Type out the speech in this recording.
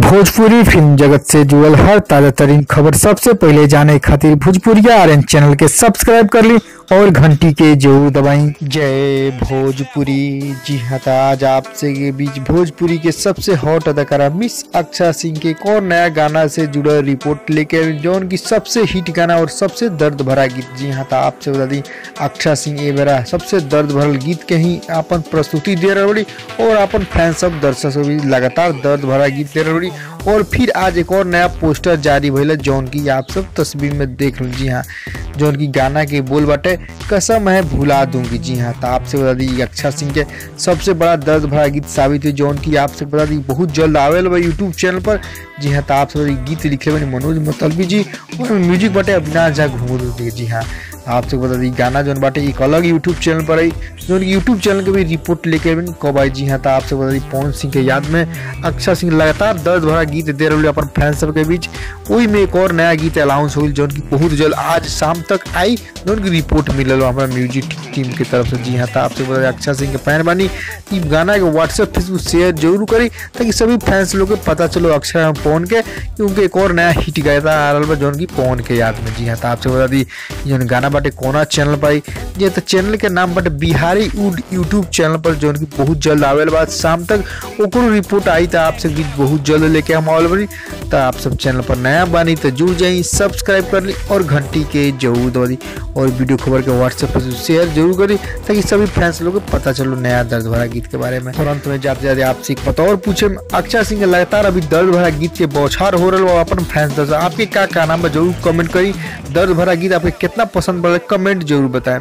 Bhojpuri film जगत से जुड़ल हर ताजा तरीन खबर सबसे पहले जाने खातिर भोजपुरिया आर्यन चैनल के सब्सक्राइब कर ली और घंटी के जरूर दबाई। जय भोजपुरी। जी हाँ, आज आपसे के बीच भोजपुरी के सबसे हॉट अदाकारा मिस अक्षा सिंह के एक और नया गाना से जुड़ा रिपोर्ट लेकर जौन की सबसे हिट गाना और सबसे दर्द भरा गीत। जी हाँ, आपसे बता दी अक्षा सिंह ए बेरा सबसे दर्द भरल गीत के ही अपन प्रस्तुति दे रही बड़ी और अपन फैन सब दर्शक भी लगातार दर्द भरा गीत दे रही। और फिर आज एक और नया पोस्टर जारी भइल जौन की आप सब तस्वीर में देख लो। जी हाँ, जौन की गाना के बोल बाटे कसम है भुला दूंगी। जी हाँ, तो आपसे बता दी अक्षा सिंह के सबसे बड़ा दर्द भरा गीत साबित हुई जौन की आपसे बता दी बहुत जल्द आवेल बा यूट्यूब चैनल पर। जी हाँ, तो आपसे गीत लिखे बने मनोज मतलबी जी और म्यूजिक बाटे अविनाश झा घूमर। जी हाँ, आपसे बता दी गाना जौन बाटे एक अलग यूट्यूब चैनल पर आई जौन की यूट्यूब चैनल के भी रिपोर्ट लेके कब आई। जी हाँ, तो आपसे बता दी पवन सिंह के याद में अक्षा सिंह लगातार दर्द भरा गीत दे रही अपन फैन सब के बीच। वही में एक और नया गीत अनाउंस हुई जौन की बहुत जल्द आज शाम तक आई जौन की रिपोर्ट मिलल हमारा म्यूजिक टीम की तरफ से। जी हाँ, तो आपसे बता दी अक्षा सिंह के फैन बनी ई गाना के व्हाट्सएप फेसबुक शेयर जरूर करी ताकि सभी फैंस लोग के पता चलो अक्षा एवं पवन के क्योंकि एक और नया हिट गाया आ रहा जौन की पवन के याद में। जी हाँ, तो आपसे बता दी जौन गाना बाटे कोना चैनल पर आई। ये तो चैनल के नाम बाटे बिहारी वुड यूट्यूब चैनल पर जौन की बहुत जल्द आवेल बाद शाम तक ओकरो रिपोर्ट आई। तो आपसे गीत बहुत जल्द लेके हम आवल बनी। तो आप सब चैनल पर नया बानी तो जुड़ जाई, सब्सक्राइब कर ली और घंटी के जरूर दबा दी और वीडियो खबर के व्हाट्सएप पर शेयर जरूर करी ताकि सभी फैंस लोग को पता चलो नया दर्द भरा गीत के बारे में। और अंत में जाते जाते आपसे एक पता और पूछे अक्षा सिंह लगातार अभी दर्द भरा गीत के बौछार हो रहा है अपन फैंस दर्शक आपके क्या नाम जरूर कमेंट करी। दर्द भरा गीत आपके कितना पसंद पड़े कमेंट जरूर बताएं।